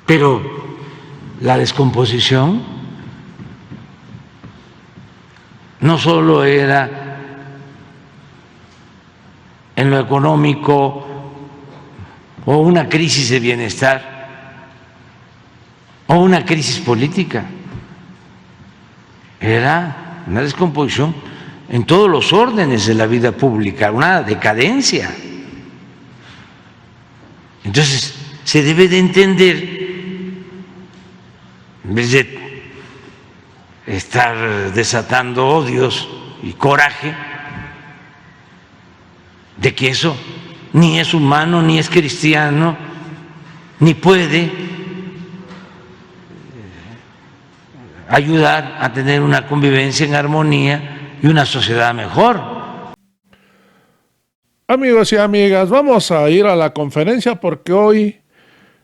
Pero la descomposición no solo era en lo económico o una crisis de bienestar o una crisis política, era una descomposición en todos los órdenes de la vida pública, una decadencia. Entonces, se debe de entender, en vez de estar desatando odios y coraje, de que eso ni es humano, ni es cristiano, ni puede ayudar a tener una convivencia en armonía y una sociedad mejor. Amigos y amigas, vamos a ir a la conferencia porque hoy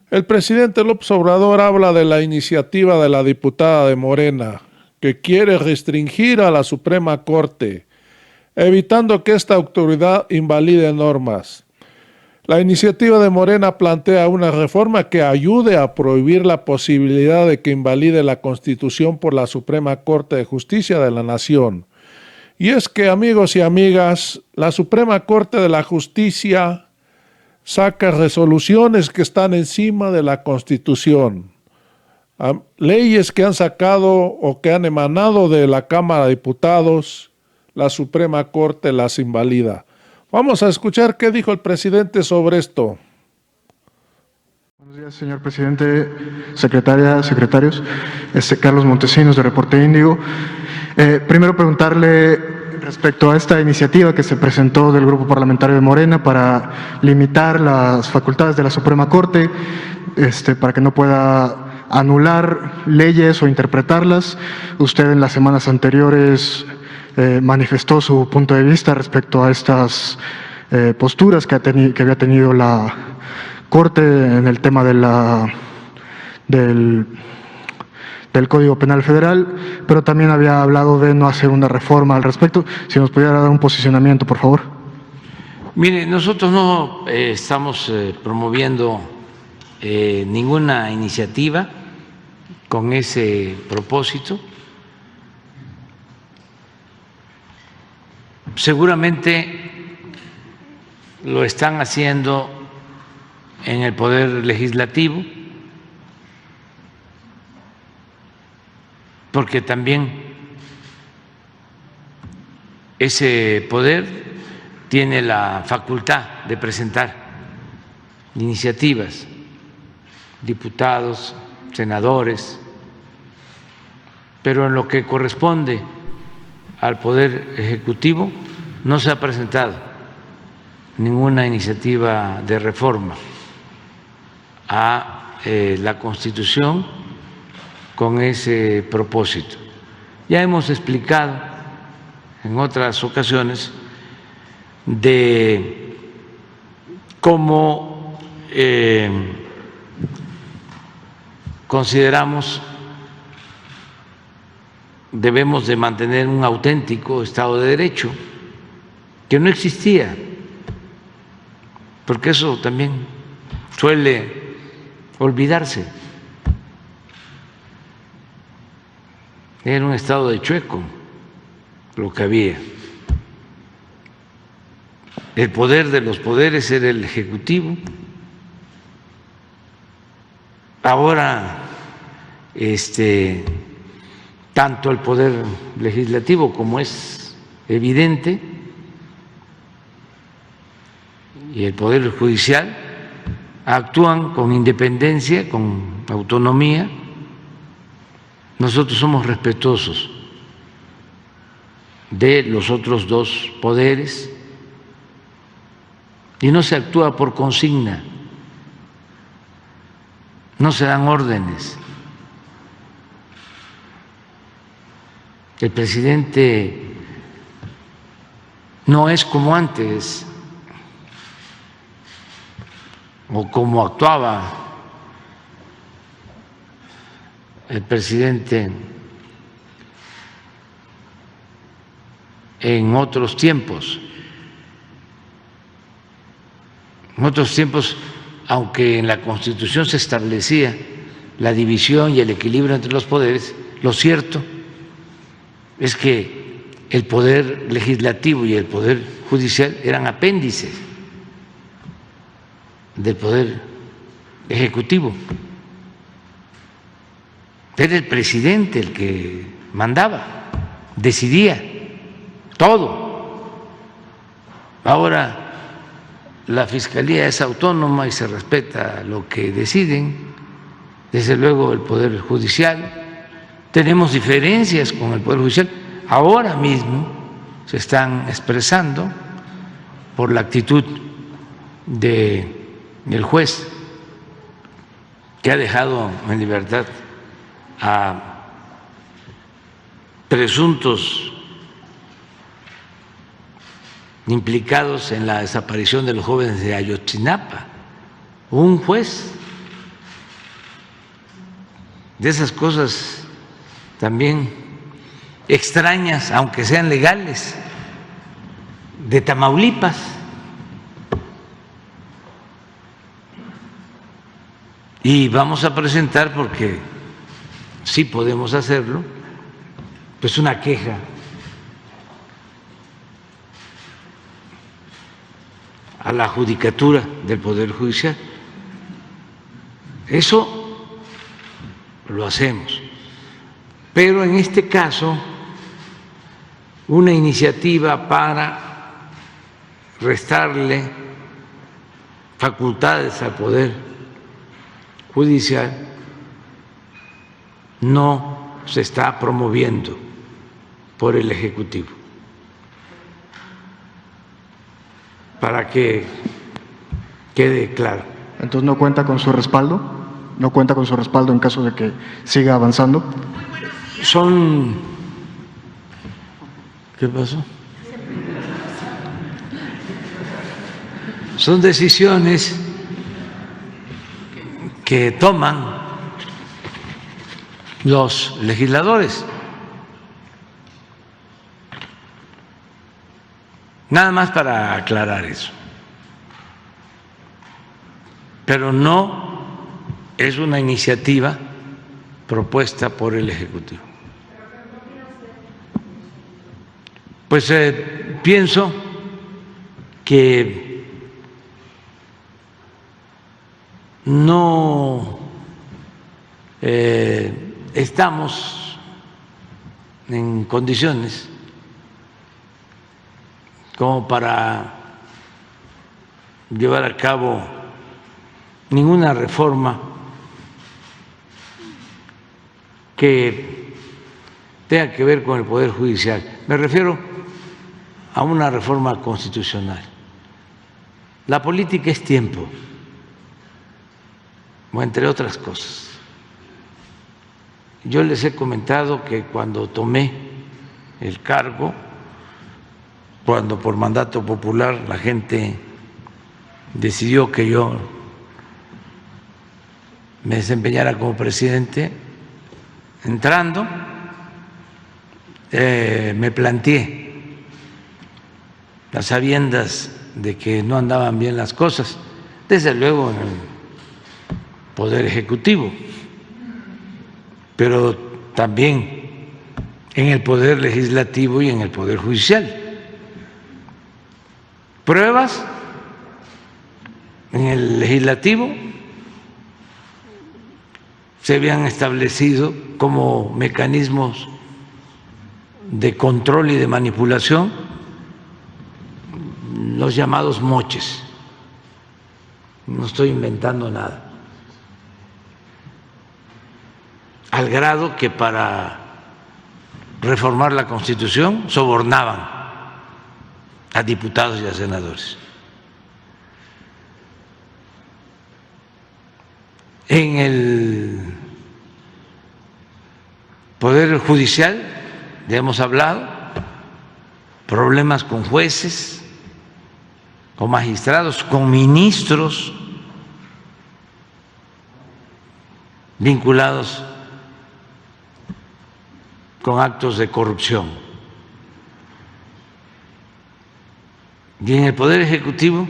el presidente López Obrador habla de la iniciativa de la diputada de Morena que quiere restringir a la Suprema Corte, evitando que esta autoridad invalide normas. La iniciativa de Morena plantea una reforma que ayude a prohibir la posibilidad de que invalide la Constitución por la Suprema Corte de Justicia de la Nación. Y es que, amigos y amigas, la Suprema Corte de la Justicia saca resoluciones que están encima de la Constitución. Leyes que han sacado o que han emanado de la Cámara de Diputados, la Suprema Corte las invalida. Vamos a escuchar qué dijo el presidente sobre esto. Buenos días, señor presidente, secretaria, secretarios. Carlos Montesinos, de Reporte Índigo. Primero preguntarle respecto a esta iniciativa que se presentó del Grupo Parlamentario de Morena para limitar las facultades de la Suprema Corte, para que no pueda anular leyes o interpretarlas. Usted en las semanas anteriores manifestó su punto de vista respecto a estas posturas que había tenido la Corte en el tema del Código Penal Federal, pero también había hablado de no hacer una reforma al respecto. Si nos pudiera dar un posicionamiento, por favor. Mire, nosotros no estamos promoviendo ninguna iniciativa con ese propósito. Seguramente lo están haciendo en el Poder Legislativo, porque también ese poder tiene la facultad de presentar iniciativas, diputados, senadores, pero en lo que corresponde al Poder Ejecutivo no se ha presentado ninguna iniciativa de reforma a la Constitución con ese propósito. Ya hemos explicado en otras ocasiones de cómo consideramos debemos de mantener un auténtico Estado de Derecho, que no existía, porque eso también suele olvidarse. Era un estado de chueco lo que había. El poder de los poderes era el Ejecutivo. Ahora, tanto el Poder Legislativo, como es evidente, y el Poder Judicial actúan con independencia, con autonomía. Nosotros somos respetuosos de los otros dos poderes y no se actúa por consigna, no se dan órdenes. El presidente no es como antes o como actuaba el presidente en otros tiempos. En otros tiempos, aunque en la Constitución se establecía la división y el equilibrio entre los poderes, lo cierto es que el poder legislativo y el poder judicial eran apéndices del poder ejecutivo. Era el presidente el que mandaba, decidía todo. Ahora la Fiscalía es autónoma y se respeta lo que deciden, desde luego el Poder Judicial. Tenemos diferencias con el Poder Judicial, ahora mismo se están expresando por la actitud del juez que ha dejado en libertad a presuntos implicados en la desaparición de los jóvenes de Ayotzinapa. Un juez, de esas cosas también extrañas, aunque sean legales, de Tamaulipas. Y vamos a presentar, porque sí podemos hacerlo, pues una queja a la judicatura del Poder Judicial. Eso lo hacemos. Pero en este caso, una iniciativa para restarle facultades al Poder Judicial no se está promoviendo por el Ejecutivo. Para que quede claro. Entonces, ¿no cuenta con su respaldo? ¿No cuenta con su respaldo en caso de que siga avanzando? ¿Qué pasó? Son decisiones que toman los legisladores. Nada más para aclarar eso. Pero no es una iniciativa propuesta por el Ejecutivo. Pues pienso que no estamos en condiciones como para llevar a cabo ninguna reforma que tenga que ver con el Poder Judicial. Me refiero a una reforma constitucional. La política es tiempo, o entre otras cosas. Yo les he comentado que cuando tomé el cargo, cuando por mandato popular la gente decidió que yo me desempeñara como presidente, entrando, me planteé, a sabiendas de que no andaban bien las cosas, desde luego en el Poder Ejecutivo, pero también en el Poder Legislativo y en el Poder Judicial. Pruebas en el Legislativo se habían establecido como mecanismos de control y de manipulación los llamados moches. No estoy inventando nada. Al grado que para reformar la Constitución sobornaban a diputados y a senadores. En el Poder Judicial, ya hemos hablado, problemas con jueces, con magistrados, con ministros vinculados con actos de corrupción. Y en el Poder Ejecutivo,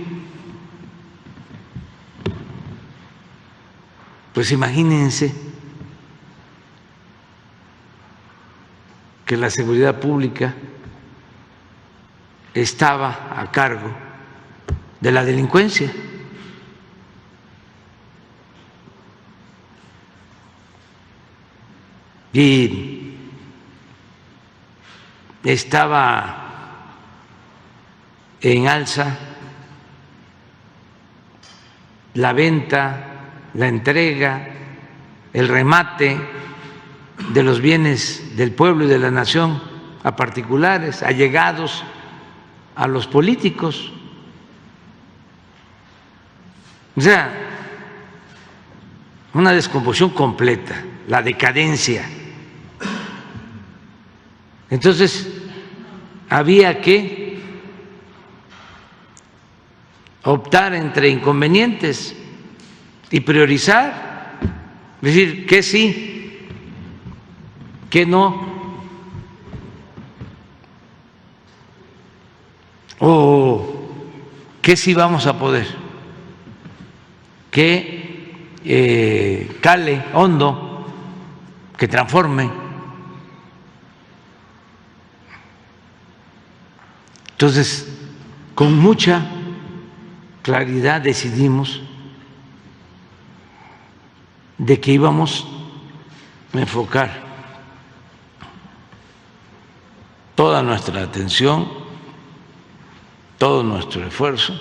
pues imagínense que la seguridad pública estaba a cargo de la delincuencia. Y estaba en alza la venta, la entrega, el remate de los bienes del pueblo y de la nación a particulares, allegados a los políticos. O sea, una descomposición completa, la decadencia. Entonces, había que optar entre inconvenientes y priorizar, decir que sí, que no, o que sí vamos a poder, que cale hondo, que transforme. Entonces, con mucha claridad decidimos de que íbamos a enfocar toda nuestra atención, todo nuestro esfuerzo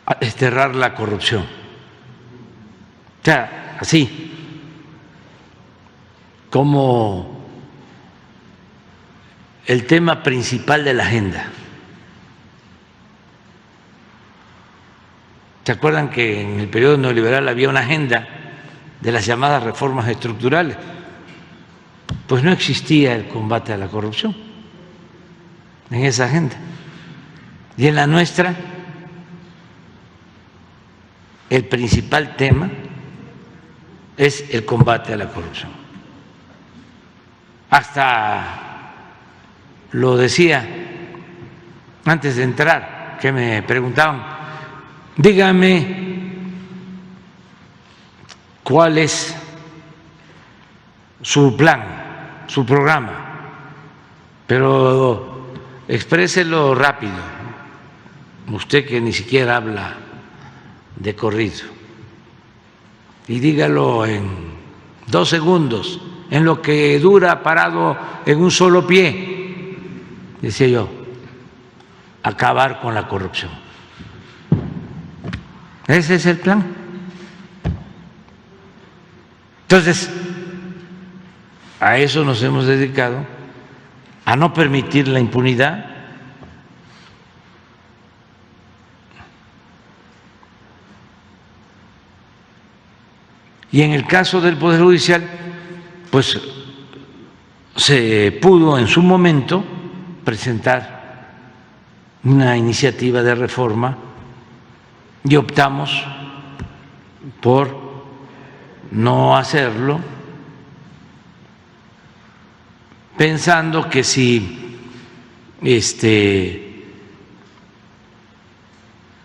a desterrar la corrupción. O sea, así como el tema principal de la agenda. ¿Se acuerdan que en el periodo neoliberal había una agenda de las llamadas reformas estructurales? Pues no existía el combate a la corrupción en esa agenda. Y en la nuestra, el principal tema es el combate a la corrupción. Hasta lo decía antes de entrar, que me preguntaban, dígame cuál es su plan, su programa, pero expréselo rápido, usted que ni siquiera habla de corrido, y dígalo en 2 segundos, en lo que dura parado en un solo pie, decía yo, acabar con la corrupción. Ese es el plan. Entonces, a eso nos hemos dedicado, a no permitir la impunidad. Y en el caso del Poder Judicial, pues se pudo en su momento presentar una iniciativa de reforma y optamos por no hacerlo, pensando que si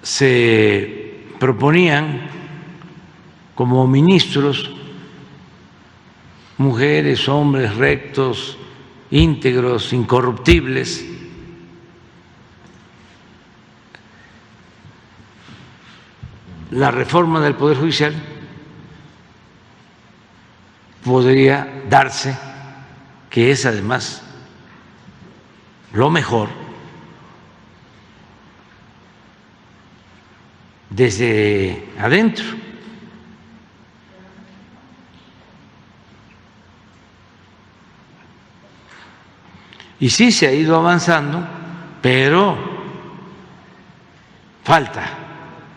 se proponían como ministros mujeres, hombres rectos, íntegros, incorruptibles, la reforma del Poder Judicial podría darse, que es además lo mejor, desde adentro. Y sí se ha ido avanzando, pero falta,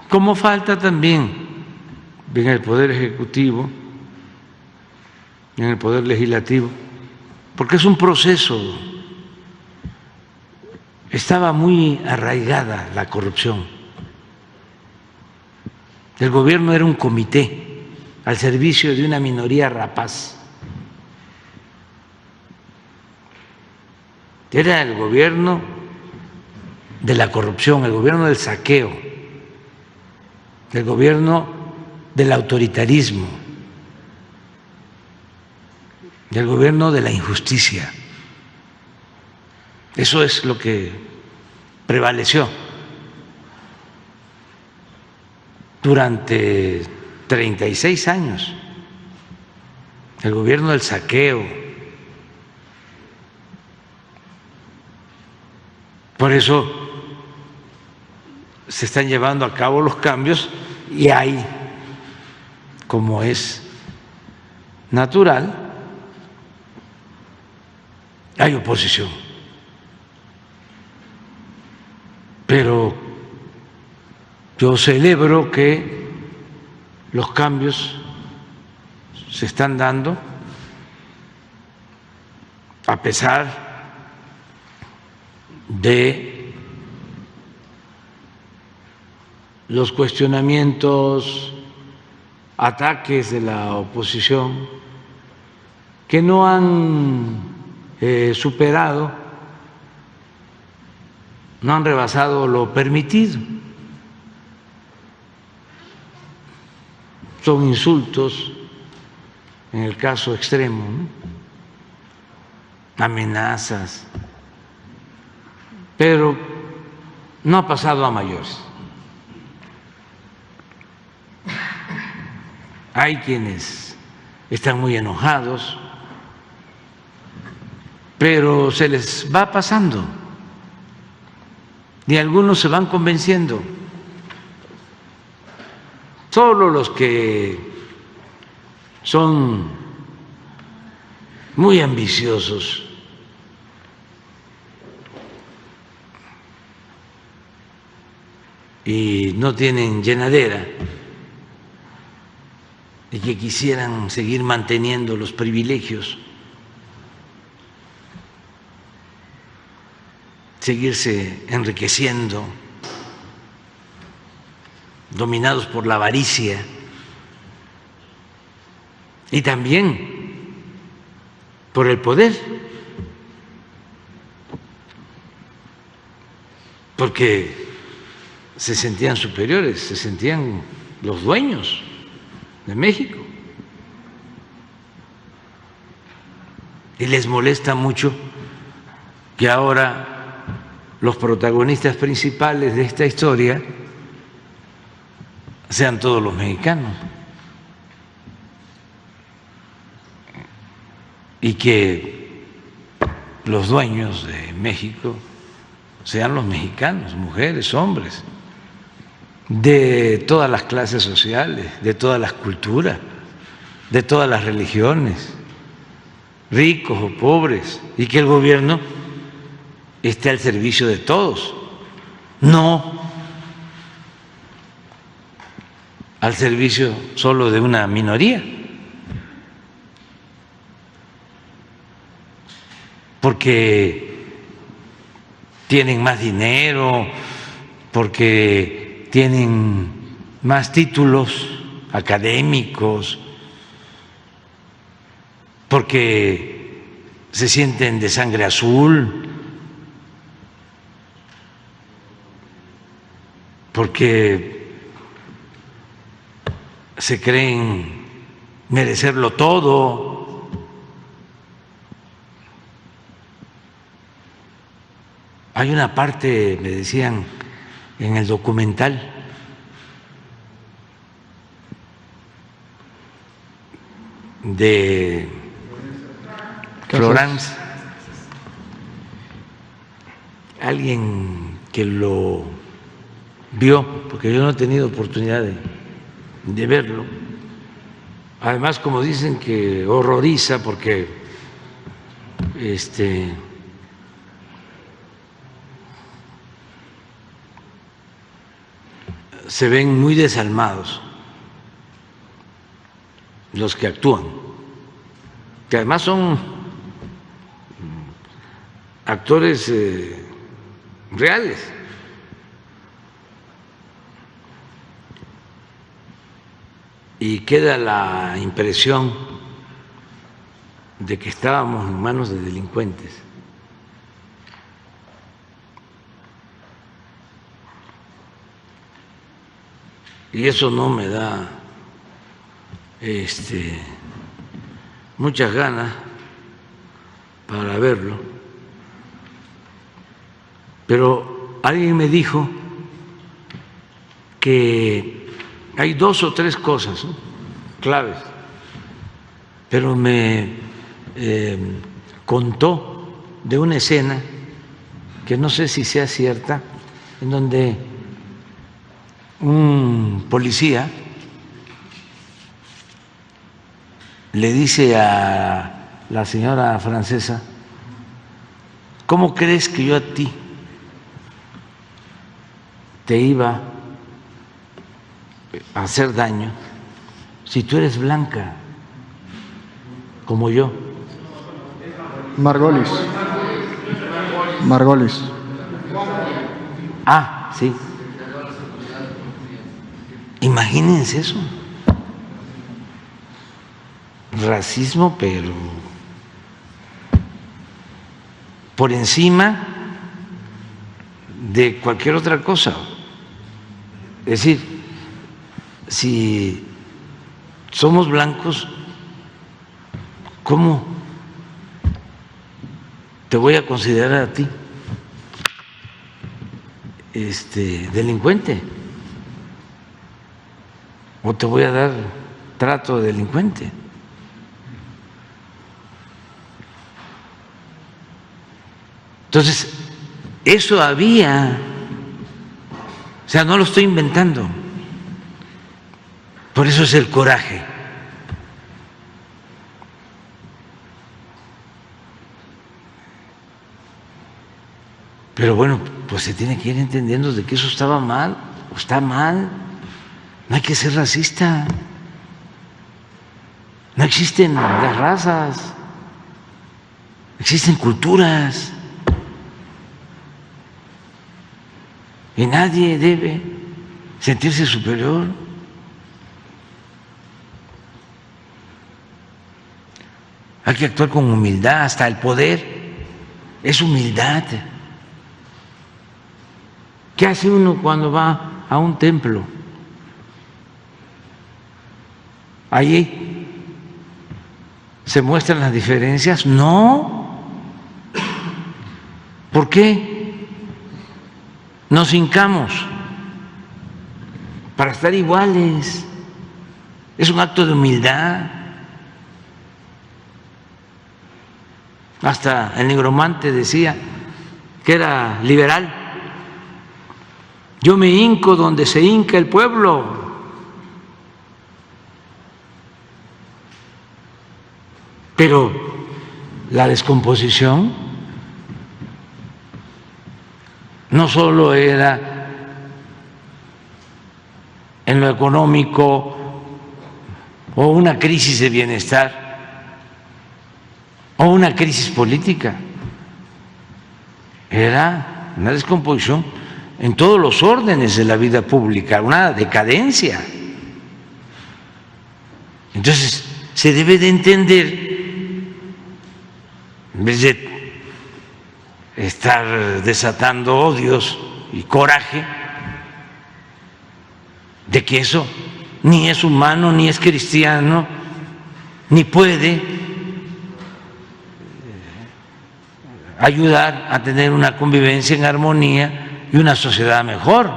como falta también en el Poder Ejecutivo, en el Poder Legislativo, porque es un proceso. Estaba muy arraigada la corrupción. El gobierno era un comité al servicio de una minoría rapaz. Era el gobierno de la corrupción, el gobierno del saqueo, el gobierno del autoritarismo. del gobierno de la injusticia. Eso es lo que prevaleció durante 36 años, el gobierno del saqueo. Por eso se están llevando a cabo los cambios y hay, como es natural, hay oposición. Pero yo celebro que los cambios se están dando a pesar de los cuestionamientos, ataques de la oposición que no han superado, no han rebasado lo permitido. Son insultos, en el caso extremo, ¿no? Amenazas, pero no ha pasado a mayores. Hay quienes están muy enojados, pero se les va pasando y algunos se van convenciendo. Solo los que son muy ambiciosos y no tienen llenadera y que quisieran seguir manteniendo los privilegios, seguirse enriqueciendo, dominados por la avaricia y también por el poder, porque se sentían superiores, se sentían los dueños de México. Y les molesta mucho que ahora los protagonistas principales de esta historia sean todos los mexicanos y que los dueños de México sean los mexicanos, mujeres, hombres, de todas las clases sociales, de todas las culturas, de todas las religiones, ricos o pobres, y que el gobierno esté al servicio de todos, no al servicio solo de una minoría, porque tienen más dinero, porque tienen más títulos académicos, porque se sienten de sangre azul, porque se creen merecerlo todo. Hay una parte, me decían en el documental, de Florence, alguien que lo vio, porque yo no he tenido oportunidad de verlo. Además, como dicen que horroriza porque se ven muy desalmados los que actúan, que además son actores reales. Y queda la impresión de que estábamos en manos de delincuentes. Y eso no me da muchas ganas para verlo, pero alguien me dijo que hay 2 o 3 cosas, ¿no?, claves, pero me contó de una escena que no sé si sea cierta, en donde un policía le dice a la señora francesa: ¿cómo crees que yo a ti te iba a hacer daño si tú eres blanca como yo? Margolis. Margolis. Ah, sí. Imagínense eso. Racismo, pero por encima de cualquier otra cosa. Es decir, si somos blancos, ¿cómo te voy a considerar a ti delincuente? ¿O te voy a dar trato de delincuente? Entonces, eso había, o sea, no lo estoy inventando. Por eso es el coraje. Pero bueno, pues se tiene que ir entendiendo de que eso estaba mal o está mal. No hay que ser racista. No existen las razas, existen culturas. Y nadie debe sentirse superior. Hay que actuar con humildad, hasta el poder es humildad. ¿Qué hace uno cuando va a un templo? ¿Allí se muestran las diferencias? No. ¿Por qué? Nos hincamos para estar iguales. Es un acto de humildad. Hasta el nigromante decía que era liberal. Yo me hinco donde se hinca el pueblo. Pero la descomposición no solo era en lo económico o una crisis de bienestar o una crisis política, era una descomposición en todos los órdenes de la vida pública, una decadencia. Entonces, se debe de entender, en vez de estar desatando odios y coraje, de que eso ni es humano, ni es cristiano, ni puede ayudar a tener una convivencia en armonía y una sociedad mejor.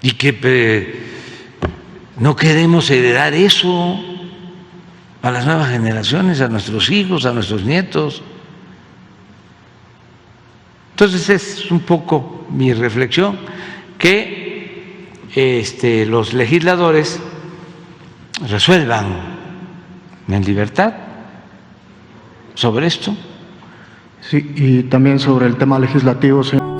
Y que no queremos heredar eso a las nuevas generaciones, a nuestros hijos, a nuestros nietos. Entonces es un poco mi reflexión, que los legisladores resuelvan en libertad sobre esto. Sí, y también sobre el tema legislativo, señor.